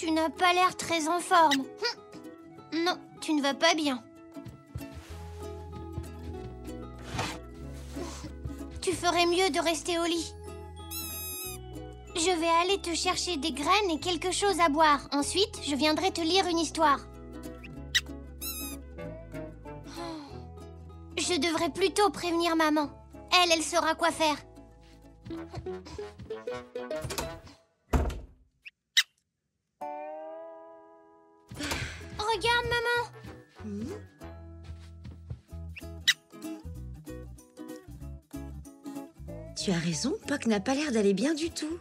Tu n'as pas l'air très en forme. Non, tu ne vas pas bien. Tu ferais mieux de rester au lit. Je vais aller te chercher des graines et quelque chose à boire. Ensuite, je viendrai te lire une histoire. Je devrais plutôt prévenir maman. Elle saura quoi faire. Regarde, maman. Tu as raison, Poc n'a pas l'air d'aller bien du tout.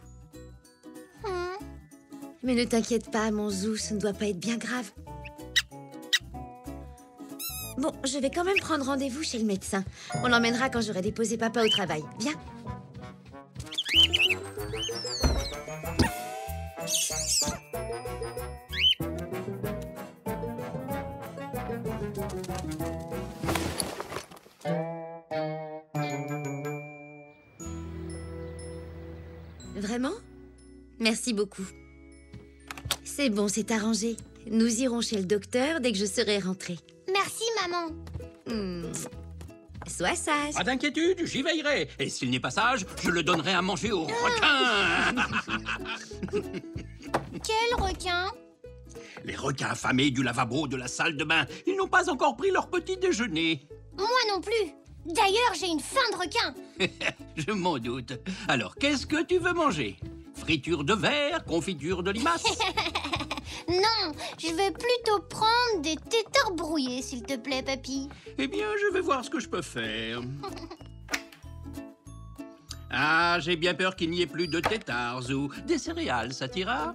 Mais ne t'inquiète pas, mon Zou, ce ne doit pas être bien grave. Bon, je vais quand même prendre rendez-vous chez le médecin. On l'emmènera quand j'aurai déposé papa au travail. Viens. Vraiment? Merci beaucoup. C'est bon, c'est arrangé. Nous irons chez le docteur dès que je serai rentrée. Merci, maman. Sois sage. Pas d'inquiétude, j'y veillerai. Et s'il n'est pas sage, je le donnerai à manger aux requins. Quel requin? Les requins affamés du lavabo de la salle de bain. Ils n'ont pas encore pris leur petit déjeuner. Moi non plus. D'ailleurs, j'ai une faim de requin. Je m'en doute. Alors, qu'est-ce que tu veux manger? Friture de verre, confiture de limace? Non, je vais plutôt prendre des têtards brouillés, s'il te plaît, papy. Eh bien, je vais voir ce que je peux faire. Ah, j'ai bien peur qu'il n'y ait plus de têtards ou des céréales, ça t'ira?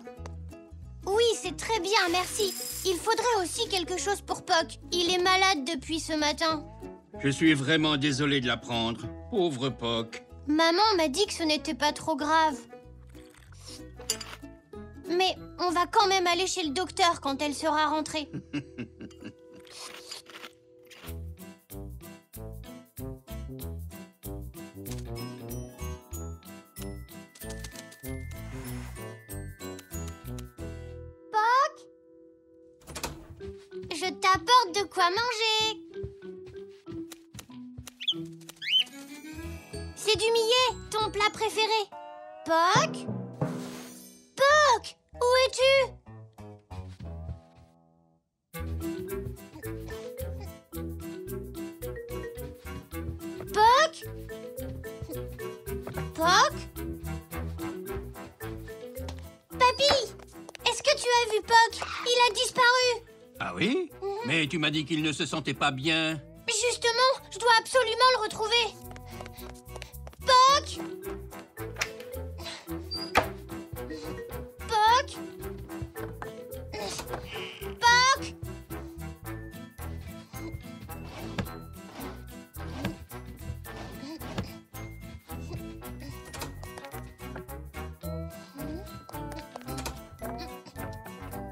Oui, c'est très bien, merci. Il faudrait aussi quelque chose pour Poc. Il est malade depuis ce matin. Je suis vraiment désolé de l'apprendre. Pauvre Poc. Maman m'a dit que ce n'était pas trop grave. Mais on va quand même aller chez le docteur quand elle sera rentrée. Poc, je t'apporte de quoi manger. C'est du millet, ton plat préféré. Poc? Poc! Où es-tu? Poc? Poc? Papy! Est-ce que tu as vu Poc? Il a disparu. Ah oui? Mais tu m'as dit qu'il ne se sentait pas bien. Justement, je dois absolument le retrouver. Poc! Poc! Poc!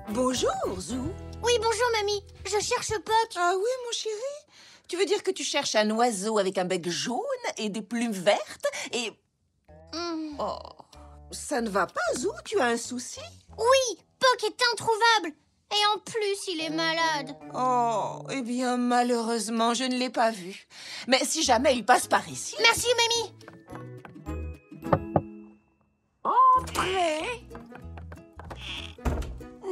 Bonjour, Zou. Oui, bonjour, mamie. Je cherche Poc. Ah oui, mon chéri? Tu veux dire que tu cherches un oiseau avec un bec jaune et des plumes vertes et... Oh, ça ne va pas, Zou? Tu as un souci? Oui, Poc est introuvable. Et en plus, il est malade. Oh, eh bien, malheureusement, je ne l'ai pas vu. Mais si jamais il passe par ici... Merci, mamie. Entrez.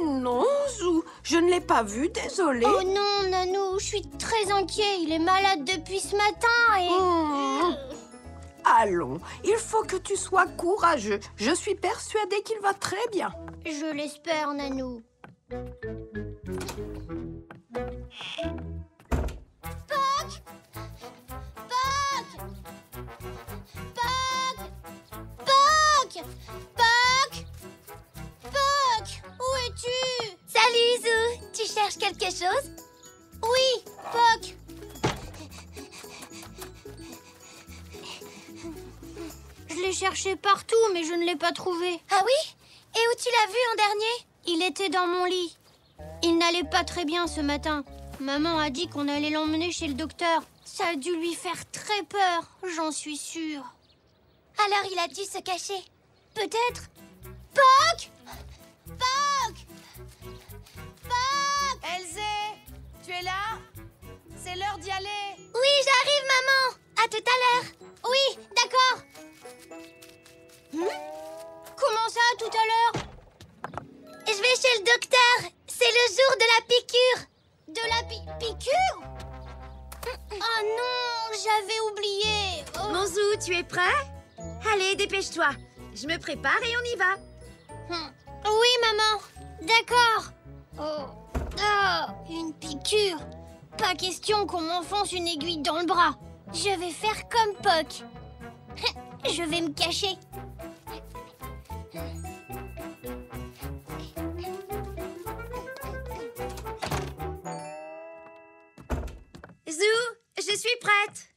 Non, Zou, je ne l'ai pas vu, désolée. Oh non, Nanou, je suis très inquiet. Il est malade depuis ce matin et... Allons, il faut que tu sois courageux. Je suis persuadée qu'il va très bien. Je l'espère, Nanou. Poc! Poc! Poc! Poc! Poc! Poc! Où es-tu? Salut, Zou. Tu cherches quelque chose? Oui, Poc! Je l'ai cherché partout, mais je ne l'ai pas trouvé. Ah oui? Et où tu l'as vu en dernier? Il était dans mon lit. Il n'allait pas très bien ce matin. Maman a dit qu'on allait l'emmener chez le docteur. Ça a dû lui faire très peur, j'en suis sûre. Alors il a dû se cacher. Peut-être. Poc! Poc! Elzé, tu es là? C'est l'heure d'y aller. Oui, j'arrive, maman. À tout à l'heure. Oui, d'accord. Comment ça, tout à l'heure? Je vais chez le docteur. C'est le jour de la piqûre. De la piqûre? Oh non, j'avais oublié. Oh. Monzou, tu es prêt? Allez, dépêche-toi. Je me prépare et on y va. Oui, maman. D'accord. Oh. Ah, une piqûre. Pas question qu'on m'enfonce une aiguille dans le bras. Je vais faire comme Puck. Je vais me cacher. Zou, je suis prête.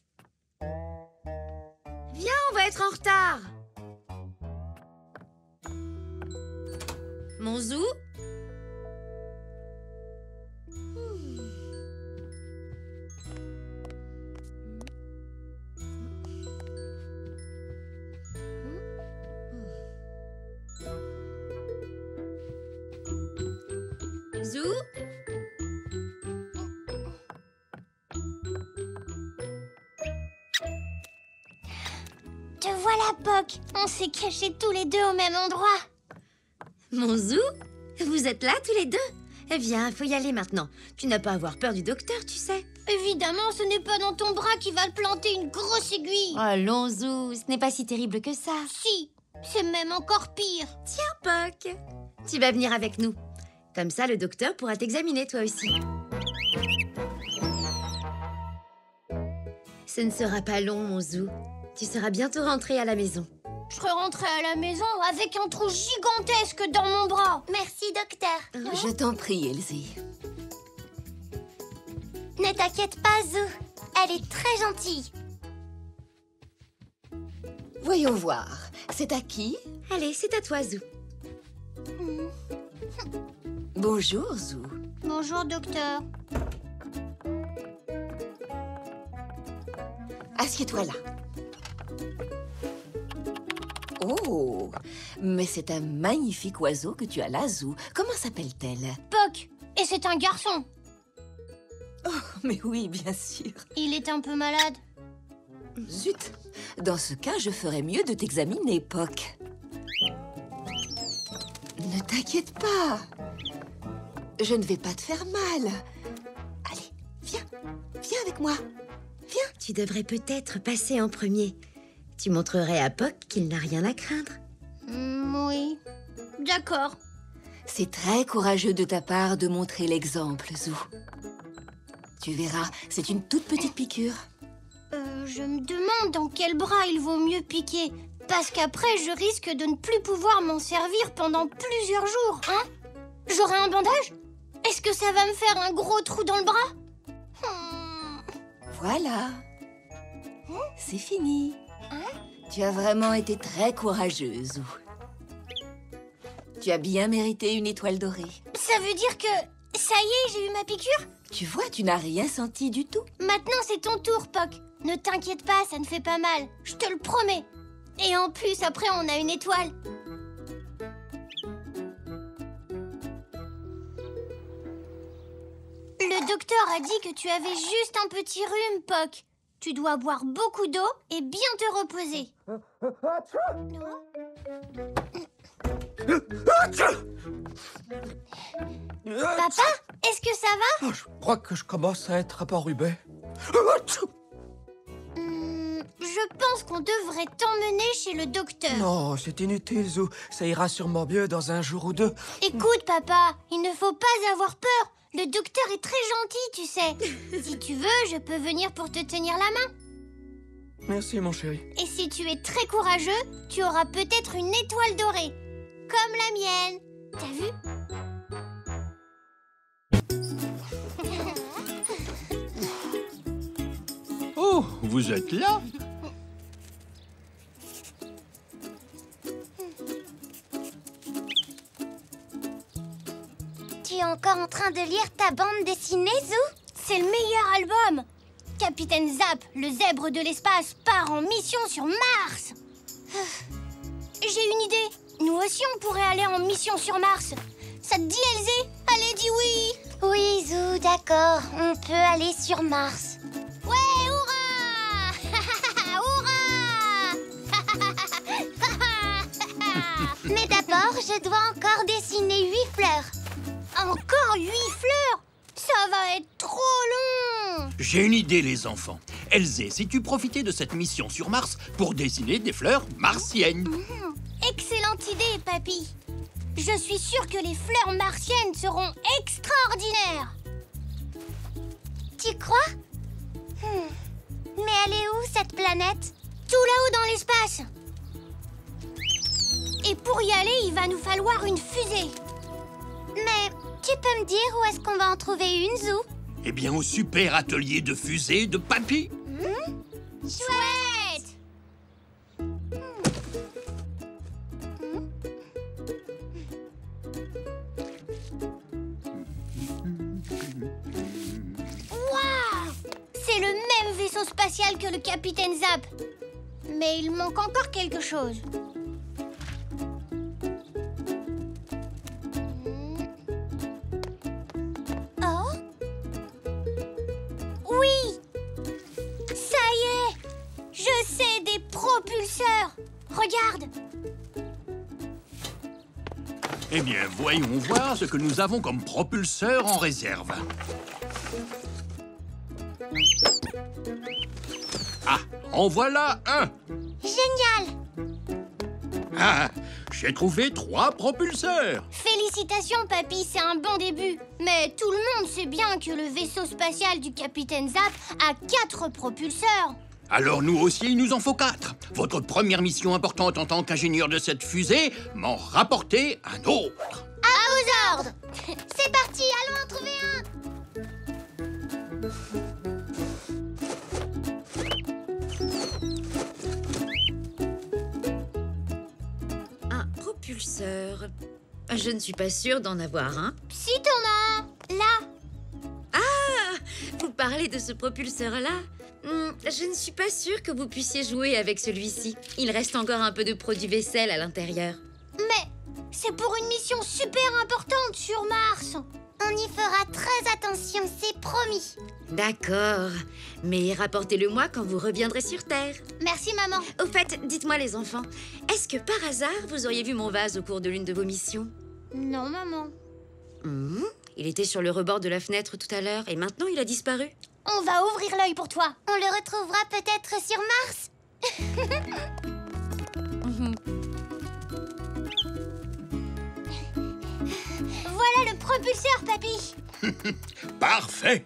Viens, on va être en retard. Monzou? Zou? Te voilà, Puck. On s'est cachés tous les deux au même endroit. Monzou? Vous êtes là tous les deux? Viens, faut y aller maintenant. Tu n'as pas à avoir peur du docteur, tu sais. Évidemment, ce n'est pas dans ton bras qu'il va te planter une grosse aiguille. Allons, Zou, ce n'est pas si terrible que ça. Si, c'est même encore pire. Tiens, Puck, tu vas venir avec nous. Comme ça, le docteur pourra t'examiner toi aussi. Ce ne sera pas long, mon Zou. Tu seras bientôt rentré à la maison. Je serai rentrée à la maison avec un trou gigantesque dans mon bras. Merci, docteur. Je t'en prie, Elsie. Ne t'inquiète pas, Zou. Elle est très gentille. Voyons voir. C'est à qui? Allez, c'est à toi, Zou. Bonjour, Zou. Bonjour, docteur. Assieds-toi là. Oh, mais c'est un magnifique oiseau que tu as là, Zou. Comment s'appelle-t-elle? Puck. Et c'est un garçon. Oh, mais oui, bien sûr. Il est un peu malade. Zut. Dans ce cas, je ferais mieux de t'examiner, Puck. Ne t'inquiète pas. Je ne vais pas te faire mal. Allez, viens. Viens avec moi. Viens. Tu devrais peut-être passer en premier. Tu montrerais à Puck qu'il n'a rien à craindre. Oui. D'accord. C'est très courageux de ta part de montrer l'exemple, Zou. Tu verras, c'est une toute petite piqûre. Je me demande dans quel bras il vaut mieux piquer. Parce qu'après, je risque de ne plus pouvoir m'en servir pendant plusieurs jours, hein? J'aurai un bandage? Est-ce que ça va me faire un gros trou dans le bras? Voilà. C'est fini. Tu as vraiment été très courageuse, Zou. Tu as bien mérité une étoile dorée. Ça veut dire que... Ça y est, j'ai eu ma piqûre? Tu vois, tu n'as rien senti du tout. Maintenant, c'est ton tour, Puck. Ne t'inquiète pas, ça ne fait pas mal. Je te le promets. Et en plus, après, on a une étoile. Le docteur a dit que tu avais juste un petit rhume, Puck. Tu dois boire beaucoup d'eau et bien te reposer. Papa, est-ce que ça va? Oh, je crois que je commence à être aborubé. Je pense qu'on devrait t'emmener chez le docteur. Non, c'est inutile, Zou. Ça ira sûrement mieux dans un jour ou deux. Écoute, papa, il ne faut pas avoir peur. Le docteur est très gentil, tu sais. Si tu veux, je peux venir pour te tenir la main. Merci, mon chéri. Et si tu es très courageux, tu auras peut-être une étoile dorée. Comme la mienne. T'as vu? Oh, vous êtes là? Tu es encore en train de lire ta bande dessinée, Zou? C'est le meilleur album. Capitaine Zap, le zèbre de l'espace, part en mission sur Mars. J'ai une idée. Nous aussi, on pourrait aller en mission sur Mars. Ça te dit, Elzé? Allez, dis oui. Oui, Zou, d'accord. On peut aller sur Mars. Ouais, hurrah! Hurrah! Mais d'abord, je dois encore dessiner 8 fleurs. Encore 8 fleurs? Ça va être trop long! J'ai une idée, les enfants. Elzé, si tu profitais de cette mission sur Mars pour dessiner des fleurs martiennes. Excellente idée, Papy. Je suis sûre que les fleurs martiennes seront extraordinaires. Tu crois? Mais elle est où, cette planète? Tout là-haut dans l'espace. Et pour y aller, il va nous falloir une fusée. Mais tu peux me dire où est-ce qu'on va en trouver une, Zou? Eh bien, au super atelier de fusée de Papy. Chouette! Waouh! C'est le même vaisseau spatial que le capitaine Zap. Mais il manque encore quelque chose. Oh? Oui! Ça y est! Je sais, des propulseurs! Regarde! Eh bien, voyons voir ce que nous avons comme propulseur en réserve. Ah, en voilà un! Génial! Ah, j'ai trouvé 3 propulseurs. Félicitations, Papy, c'est un bon début. Mais tout le monde sait bien que le vaisseau spatial du capitaine Zap a 4 propulseurs. Alors nous aussi, il nous en faut 4. Votre première mission importante en tant qu'ingénieur de cette fusée, m'en rapporter un autre. À vos ordres! C'est parti, allons en trouver un! Un propulseur. Je ne suis pas sûre d'en avoir un. Si t'en as un, là! Vous parlez de ce propulseur-là? Je ne suis pas sûre que vous puissiez jouer avec celui-ci. Il reste encore un peu de produit vaisselle à l'intérieur. Mais c'est pour une mission super importante sur Mars. On y fera très attention, c'est promis. D'accord. Mais rapportez-le-moi quand vous reviendrez sur Terre. Merci, maman. Au fait, dites-moi les enfants, est-ce que par hasard vous auriez vu mon vase au cours de l'une de vos missions? Non, maman. Il était sur le rebord de la fenêtre tout à l'heure et maintenant il a disparu. On va ouvrir l'œil pour toi. On le retrouvera peut-être sur Mars. Voilà le propulseur, Papy. Parfait.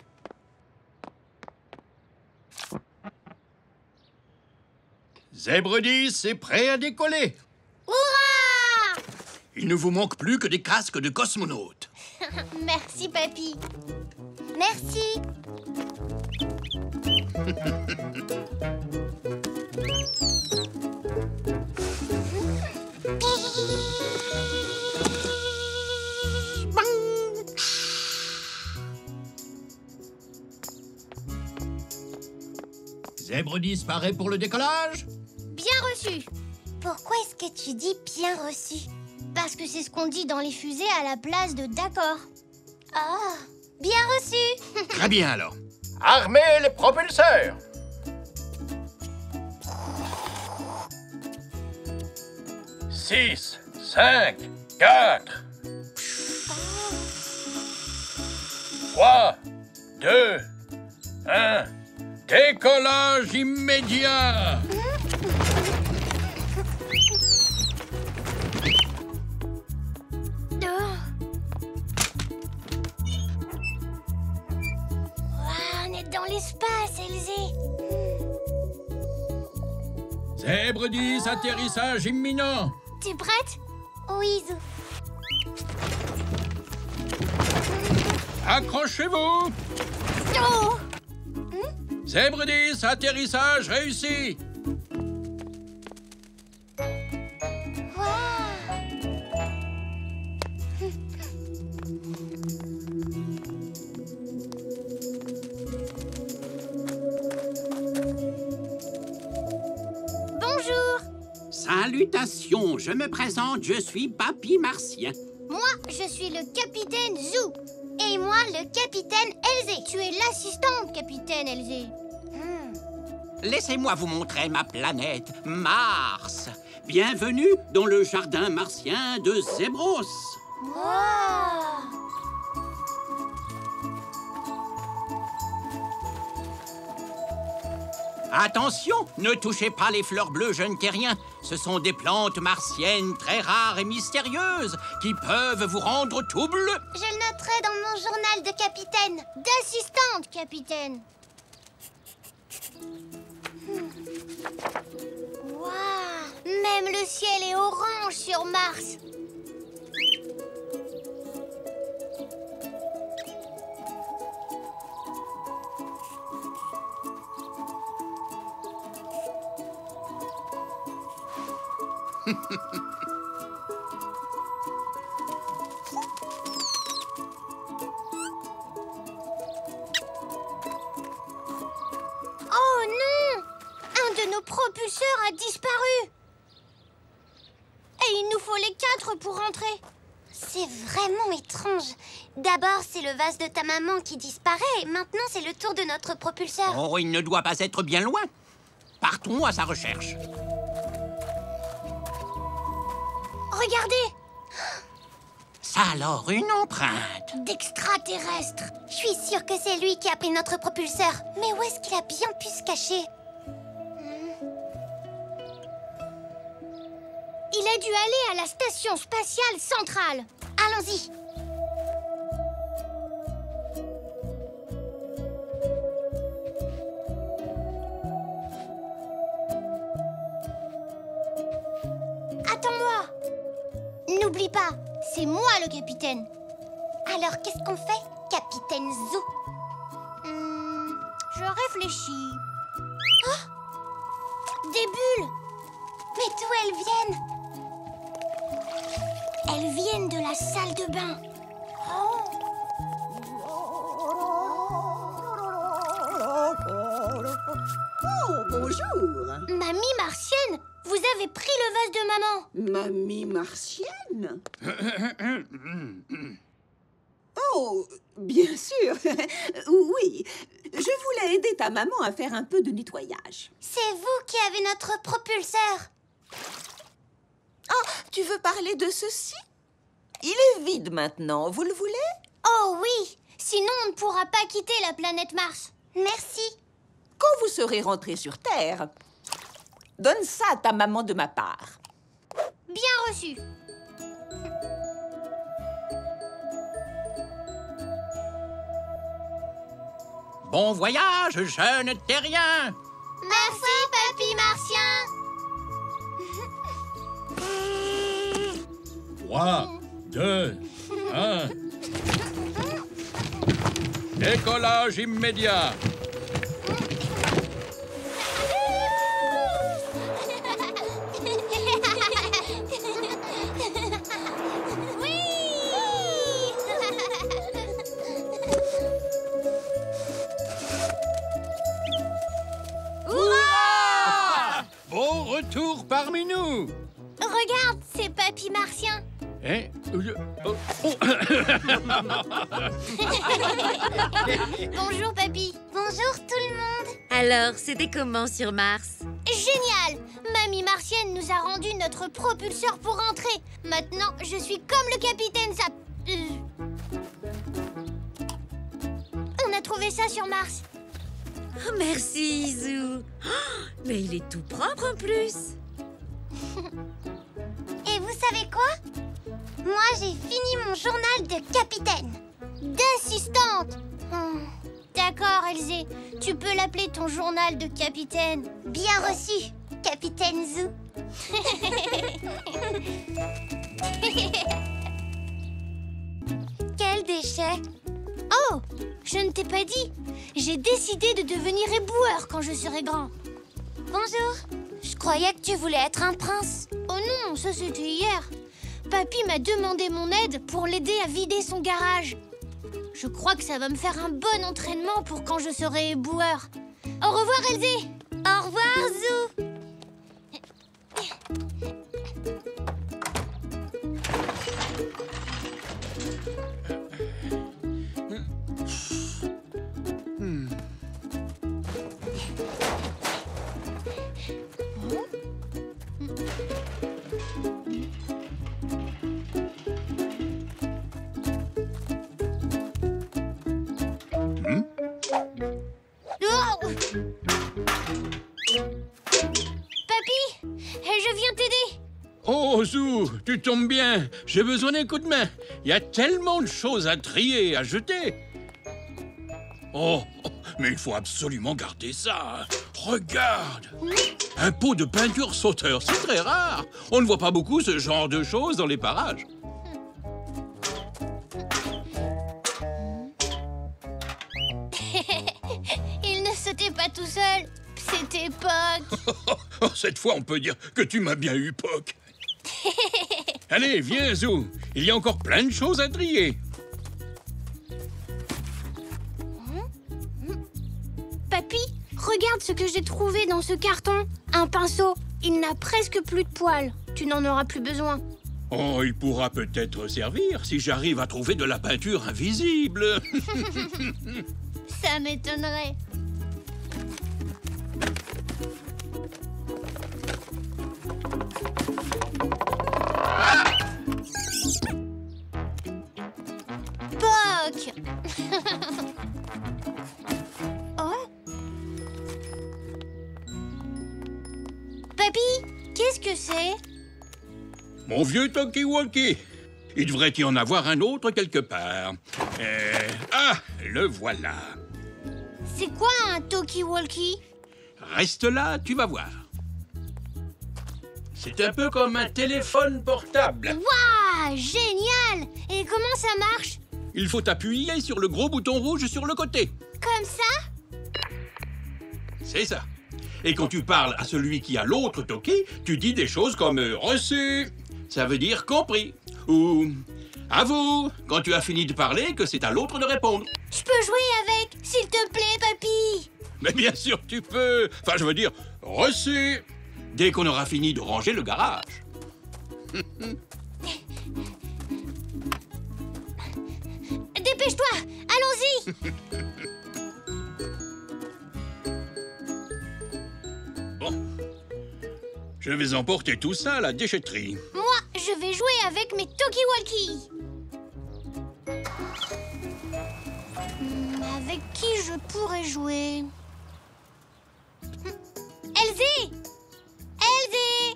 Zèbre 10 est prêt à décoller. Hurrah! Il ne vous manque plus que des casques de cosmonautes. Merci, Papy. Merci. Zèbre 10 paraît pour le décollage. Bien reçu. Pourquoi est-ce que tu dis bien reçu? Parce que c'est ce qu'on dit dans les fusées à la place de d'accord. Ah, bien reçu. Très bien alors. Armez les propulseurs. Six, 5, 4. 3, 2, 1. Décollage immédiat. On est dans l'espace, Elzé. Zèbre 10, atterrissage imminent. T'es prête? Oui, Zou. Accrochez-vous. Oh! Zèbre 10, atterrissage réussi. Bonjour. Salutations, je me présente, je suis Papy Martien. Moi, je suis le capitaine Zou. Et moi, le capitaine Elzé. Tu es l'assistante, capitaine Elzé. Laissez-moi vous montrer ma planète, Mars. Bienvenue dans le jardin martien de Zébros. Attention, ne touchez pas les fleurs bleues, jeunes terriens. Ce sont des plantes martiennes très rares et mystérieuses qui peuvent vous rendre tout bleu. Je le noterai dans mon journal de capitaine. D'assistante, capitaine. Waouh! Même le ciel est orange sur Mars. Oh non! Un de nos propulseurs a disparu. Et il nous faut les 4 pour rentrer. C'est vraiment étrange. D'abord, c'est le vase de ta maman qui disparaît. Et maintenant, c'est le tour de notre propulseur. Oh, il ne doit pas être bien loin. Partons à sa recherche. Regardez! Ça alors, une empreinte. D'extraterrestre. Je suis sûre que c'est lui qui a pris notre propulseur. Mais où est-ce qu'il a bien pu se cacher? Il a dû aller à la station spatiale centrale. Allons-y. Attends-moi. N'oublie pas, c'est moi le capitaine. Alors, qu'est-ce qu'on fait, capitaine Zou? Je réfléchis. Oh! Des bulles! Mais d'où elles viennent? Elles viennent de la salle de bain. Oh, bonjour. Mamie martienne, vous avez pris le vase de maman. Mamie martienne? Oh, bien sûr. Oui, je voulais aider ta maman à faire un peu de nettoyage. C'est vous qui avez notre propulseur. Oh, tu veux parler de ceci? Il est vide maintenant, vous le voulez? Oh oui, sinon on ne pourra pas quitter la planète Mars. Merci. Quand vous serez rentré sur Terre, donne ça à ta maman de ma part. Bien reçu. Bon voyage, jeune terrien. Merci, papy martien. 3, 2, 1. Décollage immédiat. Bon retour parmi nous. Regarde, c'est papy martien. Hein? Oh. Bonjour, papy. Bonjour, tout le monde. Alors, c'était comment sur Mars? Génial! Mamie martienne nous a rendu notre propulseur pour rentrer. Maintenant, je suis comme le capitaine Zap. On a trouvé ça sur Mars. Oh, merci, Zou. Oh, mais il est tout propre en plus. Et vous savez quoi? Moi, j'ai fini mon journal de capitaine. D'assistante. D'accord, Elzé. Tu peux l'appeler ton journal de capitaine. Bien reçu, capitaine Zou. Quel déchet! Oh, je ne t'ai pas dit. J'ai décidé de devenir éboueur quand je serai grand. Bonjour. Je croyais que tu voulais être un prince. Oh non, ça c'était hier. Papy m'a demandé mon aide pour l'aider à vider son garage. Je crois que ça va me faire un bon entraînement pour quand je serai éboueur. Au revoir, Elzé. Au revoir, Zou. Papy, je viens t'aider. Oh, Zou, tu tombes bien. J'ai besoin d'un coup de main. Il y a tellement de choses à trier, à jeter. Oh, mais il faut absolument garder ça. Regarde. Un pot de peinture sauteur, c'est très rare. On ne voit pas beaucoup ce genre de choses dans les parages. Il ne sautait pas tout seul. C'était Puck. Cette fois, on peut dire que tu m'as bien eu, Puck. Allez, viens, Zou. Il y a encore plein de choses à trier. Papy, regarde ce que j'ai trouvé dans ce carton. Un pinceau. Il n'a presque plus de poils. Tu n'en auras plus besoin. Oh, il pourra peut-être servir si j'arrive à trouver de la peinture invisible. Ça m'étonnerait. Puck. Oh. Papy, qu'est-ce que c'est? Mon vieux talkie-walkie. Il devrait y en avoir un autre quelque part. Ah, le voilà. C'est quoi un talkie-walkie? Reste là, tu vas voir. C'est un peu comme un téléphone portable. Waouh, génial! Et comment ça marche? Il faut appuyer sur le gros bouton rouge sur le côté. Comme ça? C'est ça. Et quand tu parles à celui qui a l'autre talkie, tu dis des choses comme « reçu ». Ça veut dire « compris ». Ou « à vous », quand tu as fini de parler, que c'est à l'autre de répondre. Je peux jouer avec, s'il te plaît, papy? Mais bien sûr tu peux. Enfin, je veux dire « reçu », dès qu'on aura fini de ranger le garage. Dépêche-toi, allons-y. Bon, je vais emporter tout ça à la déchetterie. Moi, je vais jouer avec mes talkie-walkies. Avec qui je pourrais jouer? Elsie! Elsie!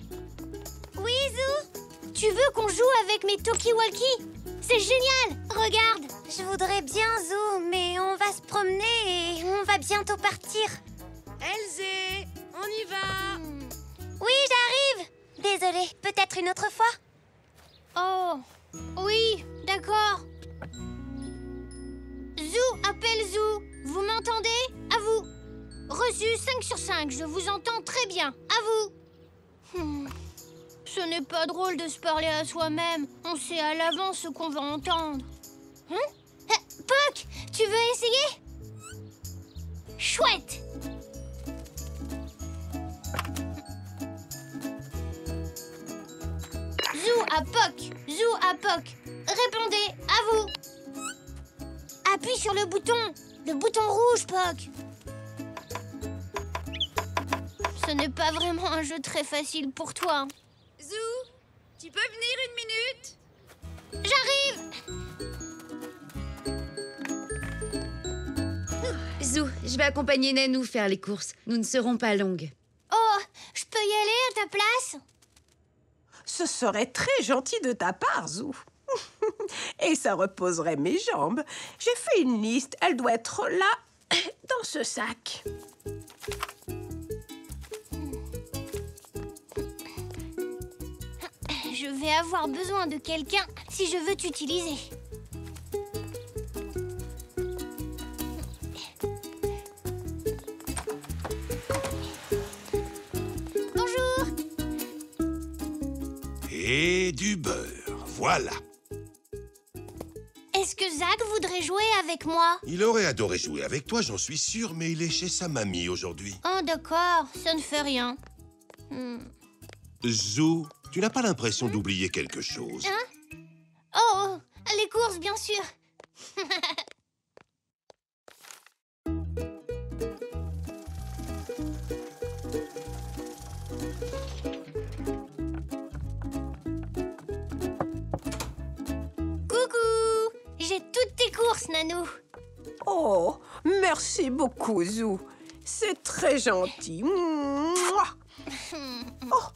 Oui, Zou? Tu veux qu'on joue avec mes talkie-walkies? C'est génial! Regarde! Je voudrais bien, Zou, mais on va se promener et on va bientôt partir. Elsie, on y va. Oui, j'arrive. Désolée, peut-être une autre fois? Oh, oui, d'accord. Zou appelle Zou. Vous m'entendez? À vous. Reçu 5 sur 5, je vous entends très bien. À vous. Ce n'est pas drôle de se parler à soi-même. On sait à l'avance ce qu'on va entendre. Puck, tu veux essayer? Chouette. Zou à Puck. Zou à Puck. Répondez, à vous. Appuie sur le bouton rouge, Puck. Ce n'est pas vraiment un jeu très facile pour toi. Zou, tu peux venir 1 minute? J'arrive. Zou, je vais accompagner Nanou faire les courses. Nous ne serons pas longues. Oh, je peux y aller à ta place? Ce serait très gentil de ta part, Zou. Et ça reposerait mes jambes. J'ai fait une liste. Elle doit être là, dans ce sac. Je vais avoir besoin de quelqu'un si je veux t'utiliser. Bonjour. Et du beurre, voilà. Est-ce que Zach voudrait jouer avec moi? Il aurait adoré jouer avec toi, j'en suis sûre, mais il est chez sa mamie aujourd'hui. Oh, d'accord, ça ne fait rien. Zou, tu n'as pas l'impression d'oublier quelque chose? Hein? Oh, les courses, bien sûr. Coucou! J'ai toutes tes courses, Nanou. Oh, merci beaucoup, Zou. C'est très gentil. Oh,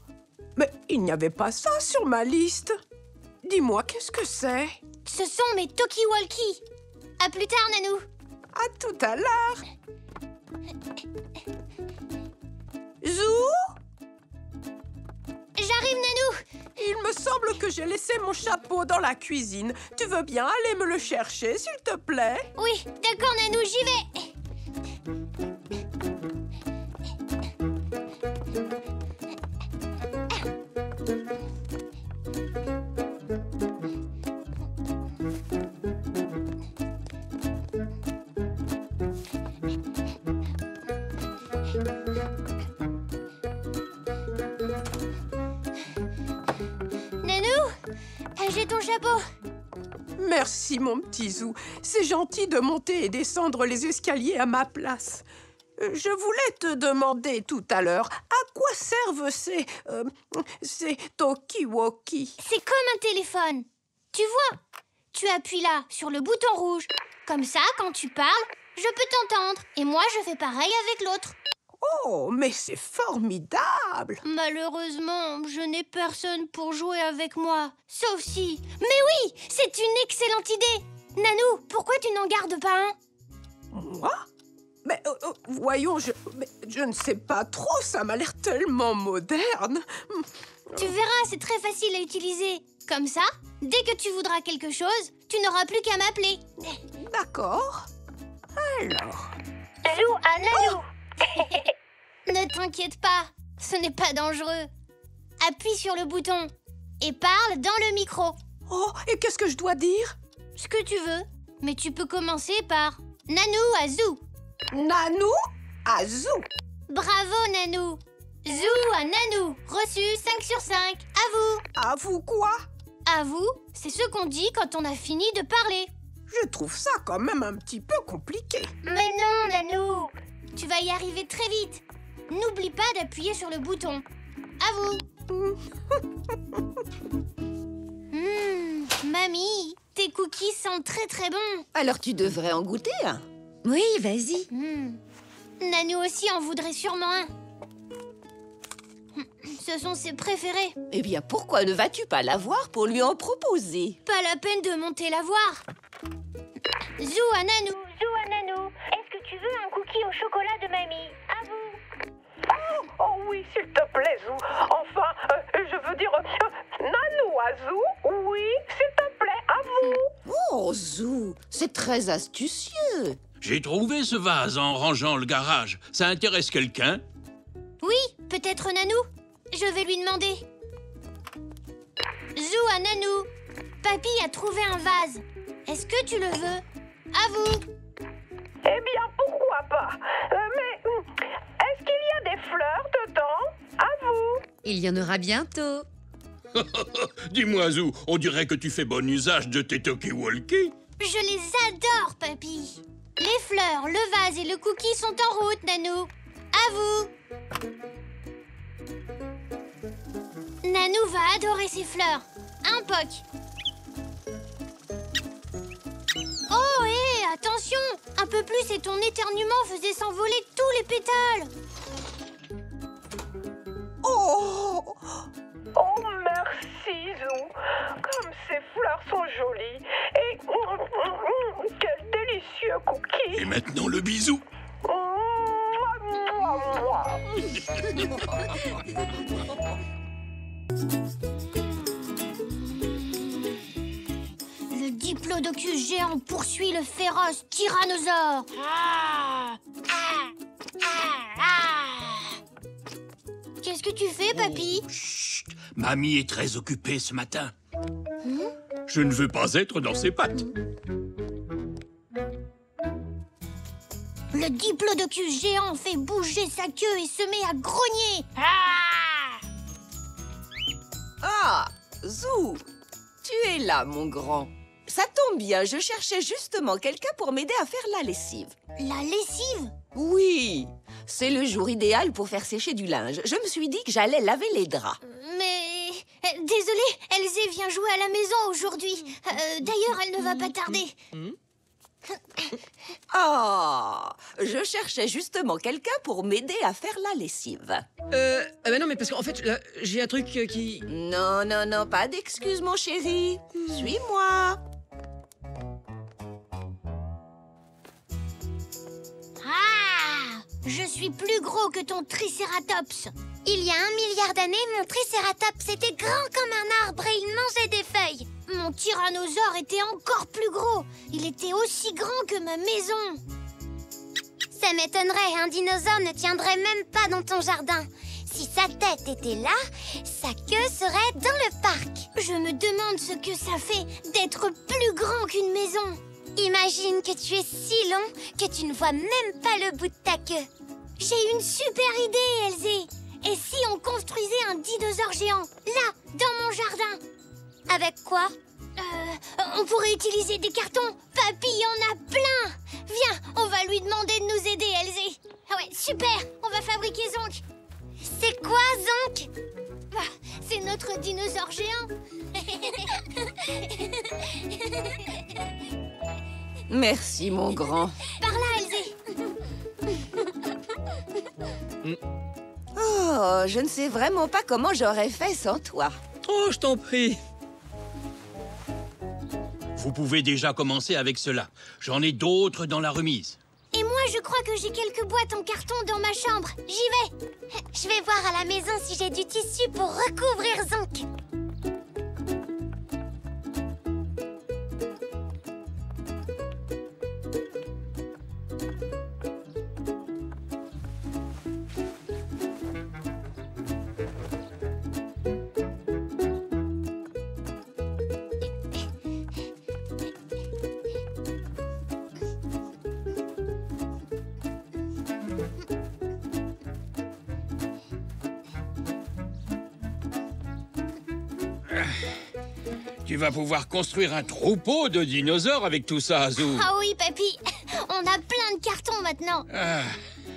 mais il n'y avait pas ça sur ma liste. Dis-moi, qu'est-ce que c'est? Ce sont mes talkie-walkie. À plus tard, Nanou. À tout à l'heure. Zou? J'arrive, Nanou. Il me semble que j'ai laissé mon chapeau dans la cuisine. Tu veux bien aller me le chercher, s'il te plaît? Oui, d'accord, Nanou, j'y vais. J'ai ton chapeau. Merci, mon petit Zou. C'est gentil de monter et descendre les escaliers à ma place. Je voulais te demander tout à l'heure, à quoi servent ces talkie-walkie? C'est comme un téléphone. Tu vois, tu appuies là, sur le bouton rouge. Comme ça, quand tu parles, je peux t'entendre. Et moi, je fais pareil avec l'autre. Oh, mais c'est formidable! Malheureusement, je n'ai personne pour jouer avec moi. Sauf si... Mais oui, c'est une excellente idée! Nanou, pourquoi tu n'en gardes pas un? Moi? Mais voyons, je ne sais pas trop, ça m'a l'air tellement moderne. Tu verras, c'est très facile à utiliser. Comme ça, dès que tu voudras quelque chose, tu n'auras plus qu'à m'appeler. D'accord. Alors... Zou à Nanou. Ne t'inquiète pas, ce n'est pas dangereux. Appuie sur le bouton et parle dans le micro. Oh, et qu'est-ce que je dois dire? Ce que tu veux, mais tu peux commencer par Nanou à Zou. Nanou à Zou. Bravo, Nanou. Zou à Nanou. Reçu 5 sur 5. À vous. À vous quoi? À vous, c'est ce qu'on dit quand on a fini de parler. Je trouve ça quand même un petit peu compliqué. Mais non, Nanou. Tu vas y arriver très vite. N'oublie pas d'appuyer sur le bouton. À vous. Mamie, tes cookies sentent très très bon. Alors tu devrais en goûter un. Oui, vas-y. Nanou aussi en voudrait sûrement un. Ce sont ses préférés. Eh bien, pourquoi ne vas-tu pas la voir pour lui en proposer? Pas la peine de monter la voir. Zou à Nanou. Zou à Nanou. Est-ce que tu veux un cookie au chocolat de mamie? À vous. Oh oui, s'il te plaît, Zou. Enfin, je veux dire, Nanou à Zou. Oui, s'il te plaît, à vous. Oh, Zou, c'est très astucieux. J'ai trouvé ce vase en rangeant le garage. Ça intéresse quelqu'un? Oui, peut-être Nanou. Je vais lui demander. Zou à Nanou. Papy a trouvé un vase. Est-ce que tu le veux? À vous. Eh bien, pourquoi pas? Mais est-ce qu'il y a des fleurs dedans? À vous. Il y en aura bientôt. Dis-moi, Zou, on dirait que tu fais bon usage de tes talkie-walkie. Je les adore, papy. Les fleurs, le vase et le cookie sont en route, Nanou. À vous. Nanou va adorer ces fleurs. Un poc. Oh, hé, attention! Un peu plus et ton éternuement faisait s'envoler tous les pétales. Oh! Oh, merci, Zou. Comme ces fleurs sont jolies. Et quel délicieux cookie. Et maintenant le bisou. Le diplodocus géant poursuit le féroce tyrannosaure. Qu'est-ce que tu fais, papy? Chut, mamie est très occupée ce matin. Je ne veux pas être dans ses pattes. Le diplodocus géant fait bouger sa queue et se met à grogner. Ah, Zou, tu es là, mon grand. Ça tombe bien, je cherchais justement quelqu'un pour m'aider à faire la lessive. La lessive? Oui, c'est le jour idéal pour faire sécher du linge. Je me suis dit que j'allais laver les draps. Mais... désolée, Elzé vient jouer à la maison aujourd'hui. D'ailleurs, elle ne va pas tarder. Oh, je cherchais justement quelqu'un pour m'aider à faire la lessive. Non, mais parce qu'en fait, là, j'ai un truc qui... Non, non, non, pas d'excuses, mon chéri. Suis-moi. Ah! Je suis plus gros que ton Tricératops. Il y a 1 milliard d'années, mon Tricératops était grand comme un arbre et il mangeait des feuilles. Mon tyrannosaure était encore plus gros. Il était aussi grand que ma maison. Ça m'étonnerait, un dinosaure ne tiendrait même pas dans ton jardin. Si sa tête était là, sa queue serait dans le parc. Je me demande ce que ça fait d'être plus grand qu'une maison. Imagine que tu es si long que tu ne vois même pas le bout de ta queue. J'ai une super idée, Elzé. Et si on construisait un dinosaure géant, là, dans mon jardin? Avec quoi? On pourrait utiliser des cartons. Papy en a plein. Viens, on va lui demander de nous aider, Elzé. Ah ouais, super. On va fabriquer Zonk. C'est quoi, Zonk? Bah, c'est notre dinosaure géant. Merci, mon grand. Par là, Elzé. Oh, je ne sais vraiment pas comment j'aurais fait sans toi. Oh, je t'en prie. Vous pouvez déjà commencer avec cela. J'en ai d'autres dans la remise. Et moi, je crois que j'ai quelques boîtes en carton dans ma chambre. J'y vais. Je vais voir à la maison si j'ai du tissu pour recouvrir Zonk. Tu vas pouvoir construire un troupeau de dinosaures avec tout ça, Azou. Ah oui, papy. On a plein de cartons maintenant. Ah,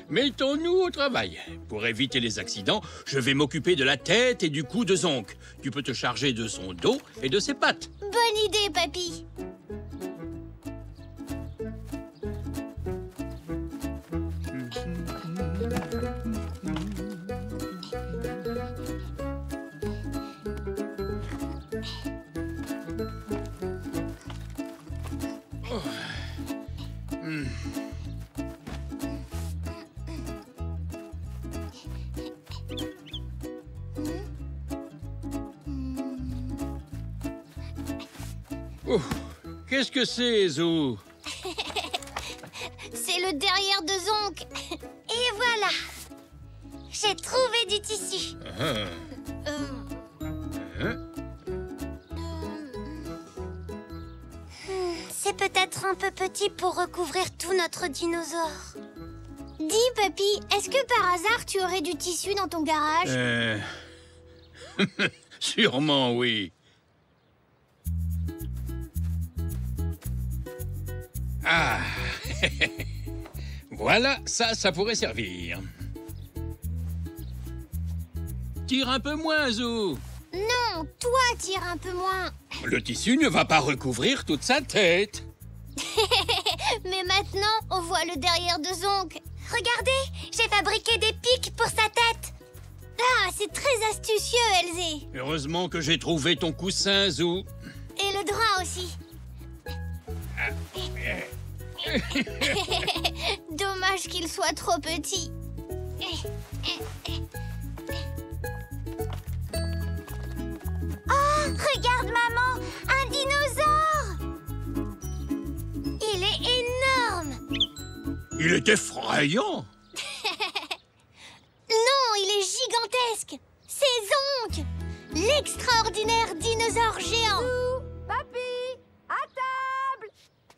mettons-nous au travail. Pour éviter les accidents, je vais m'occuper de la tête et du cou de Zonk. Tu peux te charger de son dos et de ses pattes. Bonne idée, papy. Qu'est-ce que c'est, Zou? C'est le derrière de Zonk. Et voilà. J'ai trouvé du tissu. C'est peut-être un peu petit pour recouvrir tout notre dinosaure. Dis, papy, est-ce que par hasard tu aurais du tissu dans ton garage? Sûrement, oui. Ah. Voilà, ça pourrait servir. Tire un peu moins, Zou. Non, toi tire un peu moins. Le tissu ne va pas recouvrir toute sa tête. Mais maintenant, on voit le derrière de Zonk. Regardez, j'ai fabriqué des pics pour sa tête. Ah, c'est très astucieux, Elzé. Heureusement que j'ai trouvé ton coussin, Zou. Et le drap aussi. Dommage qu'il soit trop petit. Oh, regarde, maman, un dinosaure. Il est énorme. Il est effrayant. Non, il est gigantesque. C'est Zonk, l'extraordinaire dinosaure géant. Papy, à table.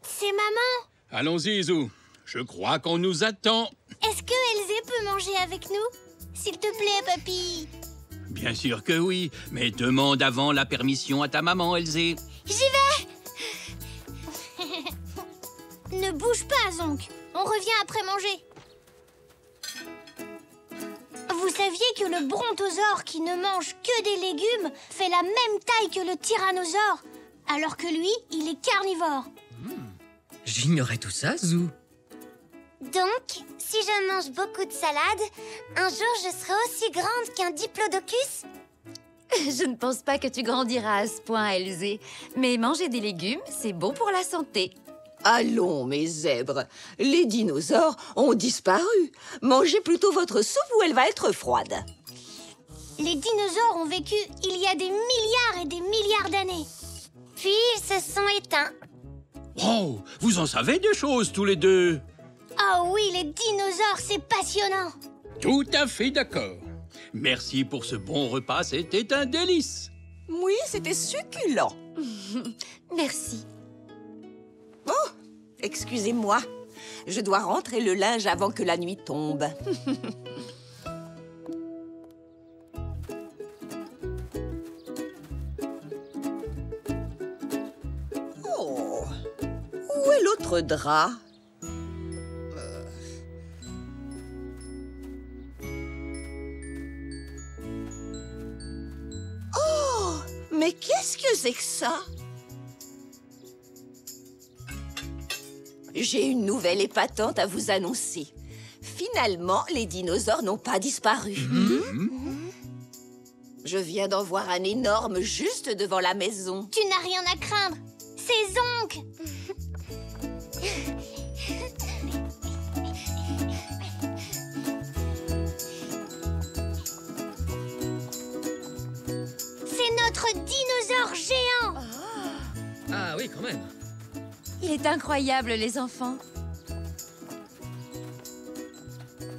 C'est maman. Allons-y, Zou. Je crois qu'on nous attend. Est-ce que Elzé peut manger avec nous? S'il te plaît, papy. Bien sûr que oui, mais demande avant la permission à ta maman, Elzé. J'y vais. Ne bouge pas, Zonk. On revient après manger. Vous saviez que le brontosaure qui ne mange que des légumes fait la même taille que le tyrannosaure, alors que lui, il est carnivore. J'ignorais tout ça, Zou. Donc, si je mange beaucoup de salade, un jour je serai aussi grande qu'un diplodocus? Je ne pense pas que tu grandiras à ce point, Elzé. Mais manger des légumes, c'est bon pour la santé. Allons, mes zèbres, les dinosaures ont disparu. Mangez plutôt votre soupe ou elle va être froide. Les dinosaures ont vécu il y a des milliards et des milliards d'années. Puis ils se sont éteints. Oh, vous en savez des choses tous les deux. Oh oui, les dinosaures, c'est passionnant. Tout à fait d'accord. Merci pour ce bon repas, c'était un délice. Oui, c'était succulent. Merci. Oh, excusez-moi. Je dois rentrer le linge avant que la nuit tombe. Oh, où est l'autre drap? Oh, mais qu'est-ce que c'est que ça? J'ai une nouvelle épatante à vous annoncer. Finalement, les dinosaures n'ont pas disparu. Je viens d'en voir un énorme juste devant la maison. Tu n'as rien à craindre. C'est Zonk. C'est notre dinosaure géant. Ah oui, quand même. Il est incroyable, les enfants.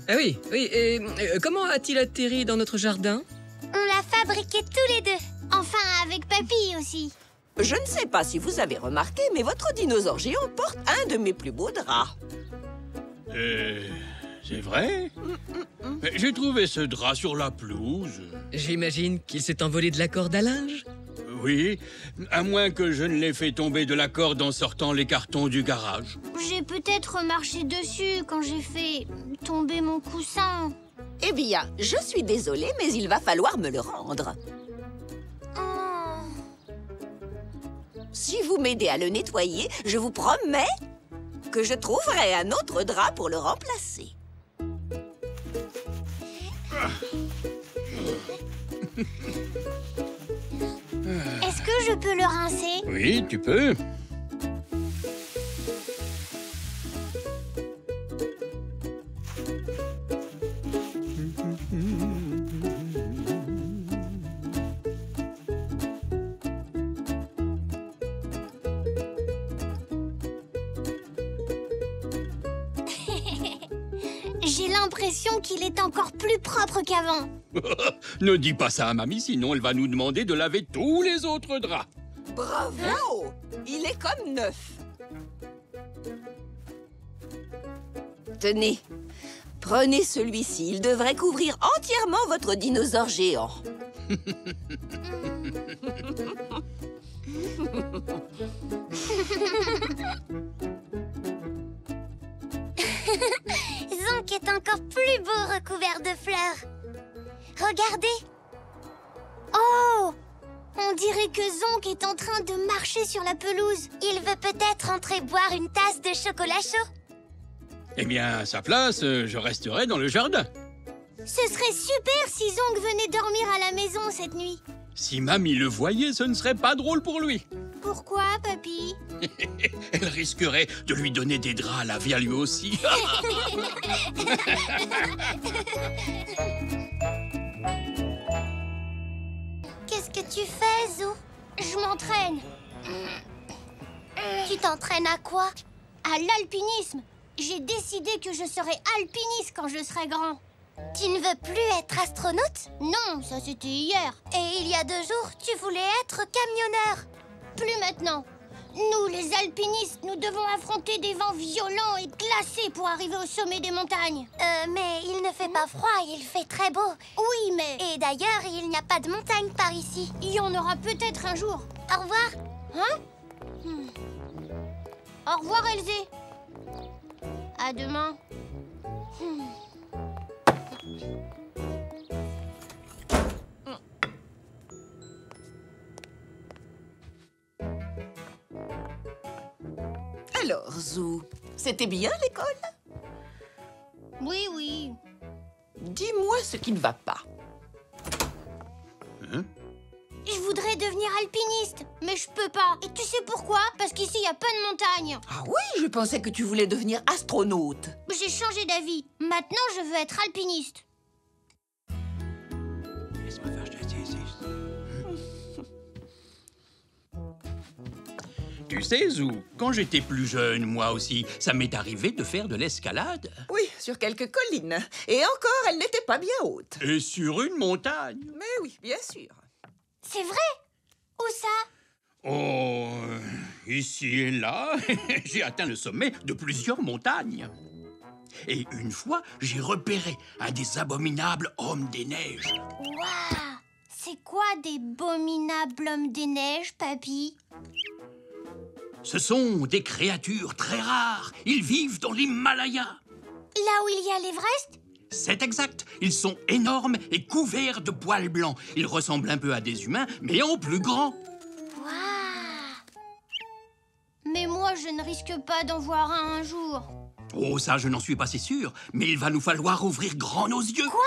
Ah oui, oui, et comment a-t-il atterri dans notre jardin? On l'a fabriqué tous les deux. Enfin, avec Papy aussi. Je ne sais pas si vous avez remarqué, mais votre dinosaure géant porte un de mes plus beaux draps. C'est vrai? Mais j'ai trouvé ce drap sur la pelouse. J'imagine qu'il s'est envolé de la corde à linge. Oui, à moins que je ne l'ai fait tomber de la corde en sortant les cartons du garage. J'ai peut-être marché dessus quand j'ai fait tomber mon coussin. Eh bien, je suis désolée, mais il va falloir me le rendre. Si vous m'aidez à le nettoyer, je vous promets que je trouverai un autre drap pour le remplacer. Est-ce que je peux le rincer? Oui, tu peux. J'ai l'impression qu'il est encore plus propre qu'avant. Ne dis pas ça à mamie, sinon elle va nous demander de laver tous les autres draps. Bravo! Il est comme neuf. Tenez, prenez celui-ci. Il devrait couvrir entièrement votre dinosaure géant. Zonk est encore plus beau recouvert de fleurs. Regardez. Oh! On dirait que Zonk est en train de marcher sur la pelouse. Il veut peut-être entrer boire une tasse de chocolat chaud. Eh bien, à sa place, je resterai dans le jardin. Ce serait super si Zonk venait dormir à la maison cette nuit. Si mamie le voyait, ce ne serait pas drôle pour lui. Pourquoi, Papy? Elle risquerait de lui donner des draps à laver à lui aussi. Qu'est-ce que tu fais, Zou? Je m'entraîne. Tu t'entraînes à quoi? À l'alpinisme. J'ai décidé que je serai alpiniste quand je serai grand. Tu ne veux plus être astronaute? Non, ça c'était hier. Et il y a 2 jours, tu voulais être camionneur. Plus maintenant. Nous, les alpinistes, nous devons affronter des vents violents et glacés pour arriver au sommet des montagnes. Mais il ne fait pas froid, il fait très beau. Oui, mais... Et d'ailleurs, il n'y a pas de montagne par ici. Il y en aura peut-être un jour. Au revoir. Hein? Au revoir, Elzé. À demain. Alors, Zou, c'était bien l'école? Oui, oui. Dis-moi ce qui ne va pas. Je voudrais devenir alpiniste, mais je peux pas. Et tu sais pourquoi? Parce qu'ici, il n'y a pas de montagne. Ah oui, je pensais que tu voulais devenir astronaute. J'ai changé d'avis. Maintenant, je veux être alpiniste. Tu sais, Zou, quand j'étais plus jeune, moi aussi, ça m'est arrivé de faire de l'escalade. Oui, sur quelques collines. Et encore, elle n'était pas bien haute. Et sur une montagne. Mais oui, bien sûr. C'est vrai? Où ça? Oh, ici et là, j'ai atteint le sommet de plusieurs montagnes. Et une fois, j'ai repéré un des abominables hommes des neiges. Waouh! C'est quoi des abominables hommes des neiges, papy? Ce sont des créatures très rares. Ils vivent dans l'Himalaya. Là où il y a l'Everest? C'est exact. Ils sont énormes et couverts de poils blancs. Ils ressemblent un peu à des humains, mais en plus grand. Waouh! Mais moi, je ne risque pas d'en voir un jour. Oh, ça, je n'en suis pas si sûr. Mais il va nous falloir ouvrir grand nos yeux. Quoi?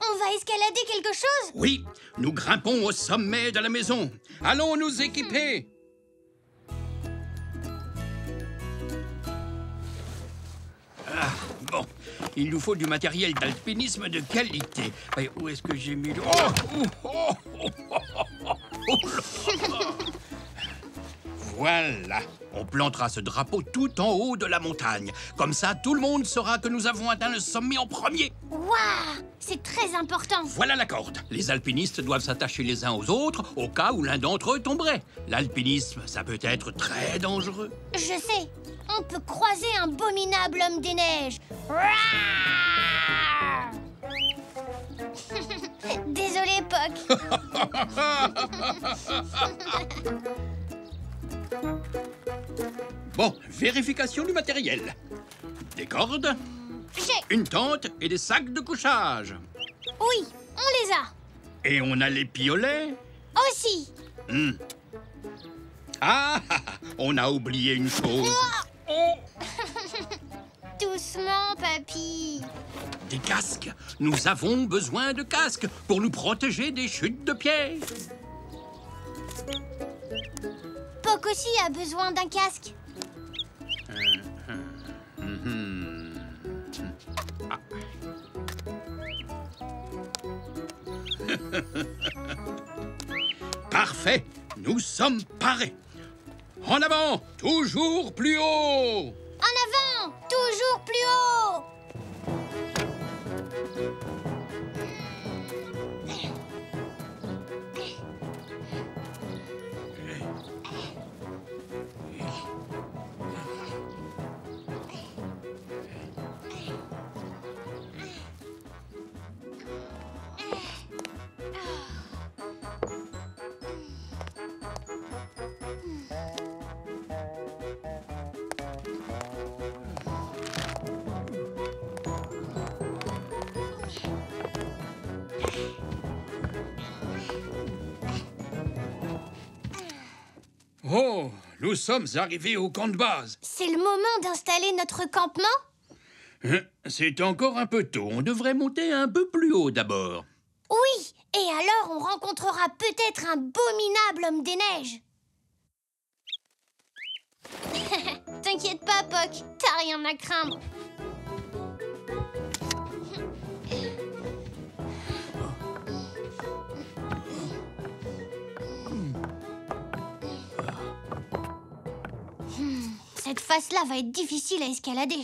On va escalader quelque chose? Oui, nous grimpons au sommet de la maison. Allons nous équiper. Ah, bon, il nous faut du matériel d'alpinisme de qualité. Mais où est-ce que j'ai mis le... Voilà, on plantera ce drapeau tout en haut de la montagne. Comme ça, tout le monde saura que nous avons atteint le sommet en premier. Waouh! C'est très important. Voilà la corde. Les alpinistes doivent s'attacher les uns aux autres au cas où l'un d'entre eux tomberait. L'alpinisme, ça peut être très dangereux. Je sais. On peut croiser un abominable homme des neiges. Désolé, Puck. Bon, vérification du matériel. Des cordes, une tente et des sacs de couchage. Oui, on les a. Et on a les piolets. Aussi. Ah, on a oublié une chose. Oh. Doucement, papy. Des casques. Nous avons besoin de casques pour nous protéger des chutes de pierre. Puck aussi a besoin d'un casque. Ah. Parfait, nous sommes parés. En avant, toujours plus haut. En avant, toujours plus haut. Oh, nous sommes arrivés au camp de base. C'est le moment d'installer notre campement? C'est encore un peu tôt. On devrait monter un peu plus haut d'abord. Oui, et alors on rencontrera peut-être un abominable homme des neiges. T'inquiète pas, Puck, t'as rien à craindre. Cette face-là va être difficile à escalader.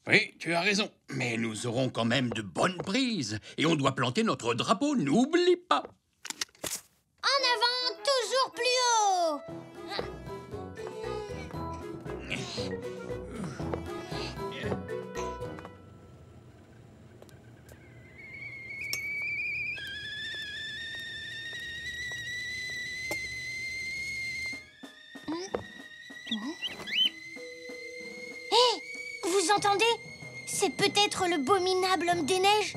Oui, tu as raison. Mais nous aurons quand même de bonnes prises. Et on doit planter notre drapeau, n'oublie pas. En avant, toujours plus haut. Hé, vous entendez? C'est peut-être le abominable homme des neiges.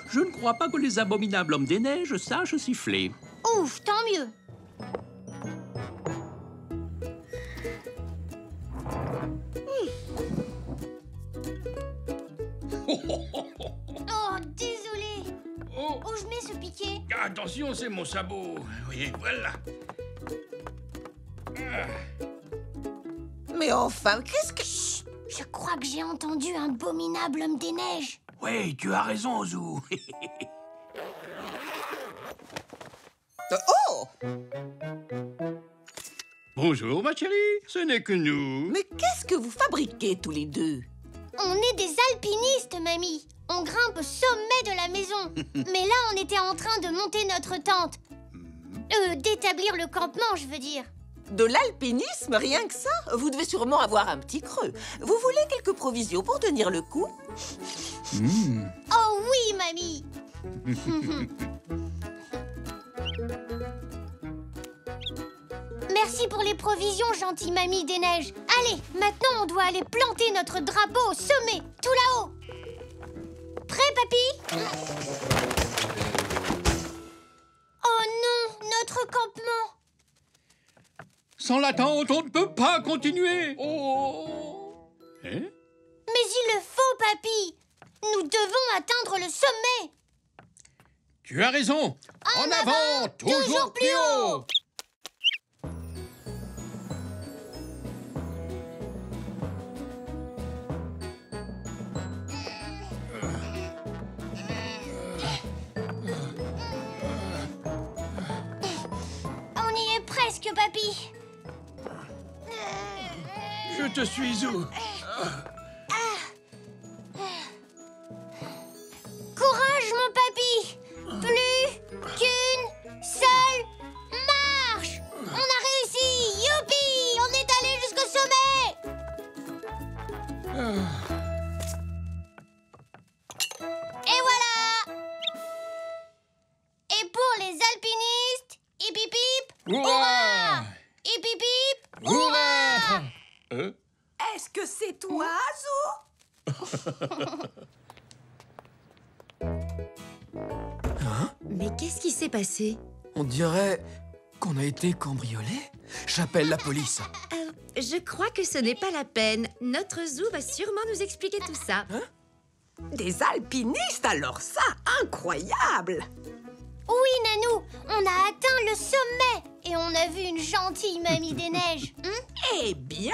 Je ne crois pas que les abominables hommes des neiges sachent siffler. Ouf, tant mieux. Oh, désolé. Oh, Où je mets ce piquet? attention, c'est mon sabot. Oui, voilà. Mais enfin, qu'est-ce que... Chut, je crois que j'ai entendu un abominable homme des neiges. Oui, tu as raison, Zou. Oh! Bonjour, ma chérie. Ce n'est que nous. Mais qu'est-ce que vous fabriquez tous les deux? On est des alpinistes, mamie. On grimpe au sommet de la maison. Mais là, on était en train de monter notre tente. D'établir le campement, je veux dire. De l'alpinisme, rien que ça? Vous devez sûrement avoir un petit creux. Vous voulez quelques provisions pour tenir le coup? Oh oui, mamie. Merci pour les provisions, gentille mamie des neiges. Allez, maintenant on doit aller planter notre drapeau au sommet, tout là-haut. Prêt, papy? Oh non, notre campement. Sans l'attente, on ne peut pas continuer. Oh. Hein? Mais il le faut, papy. Nous devons atteindre le sommet. Tu as raison. En avant, toujours plus haut. On y est presque, papy. Je te suis, Zou. Courage, mon papy. Plus qu'une seule marche. On a réussi. Youpi, on est allé jusqu'au sommet. Et voilà. Et pour les alpinistes, hip hip hip, Hurrah! hip hip hip, Hurrah! Est-ce que c'est toi, Zou? Mais qu'est-ce qui s'est passé? On dirait qu'on a été cambriolé. J'appelle la police. Je crois que ce n'est pas la peine. Notre Zou va sûrement nous expliquer tout ça. Des alpinistes, alors ça, incroyable! Oui, Nanou, on a atteint le sommet et on a vu une gentille mamie des neiges. Eh bien,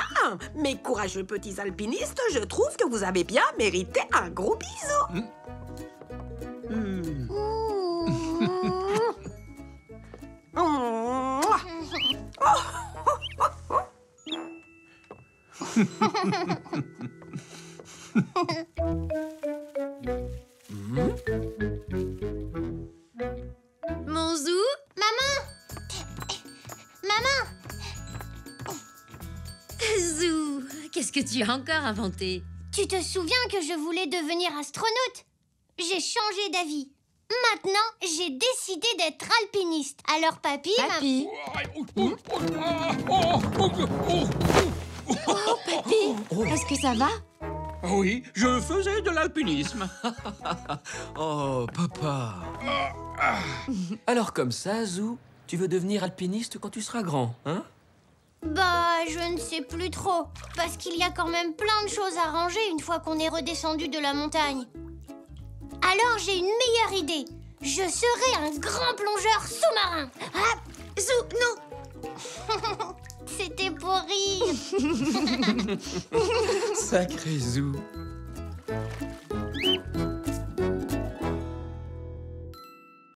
mes courageux petits alpinistes, je trouve que vous avez bien mérité un gros bisou. Mon Zou? Maman, Zou, qu'est-ce que tu as encore inventé? tu te souviens que je voulais devenir astronaute? J'ai changé d'avis. Maintenant, j'ai décidé d'être alpiniste. Alors, papy... Papy? Oh, papy, est-ce que ça va? Oui, je faisais de l'alpinisme. Oh, papa. Alors comme ça, Zou, tu veux devenir alpiniste quand tu seras grand, hein? Bah, je ne sais plus trop. Parce qu'il y a quand même plein de choses à ranger une fois qu'on est redescendu de la montagne. Alors, j'ai une meilleure idée. Je serai un grand plongeur sous-marin. Ah, Zou, non! c'était pour rire. Sacré Zou.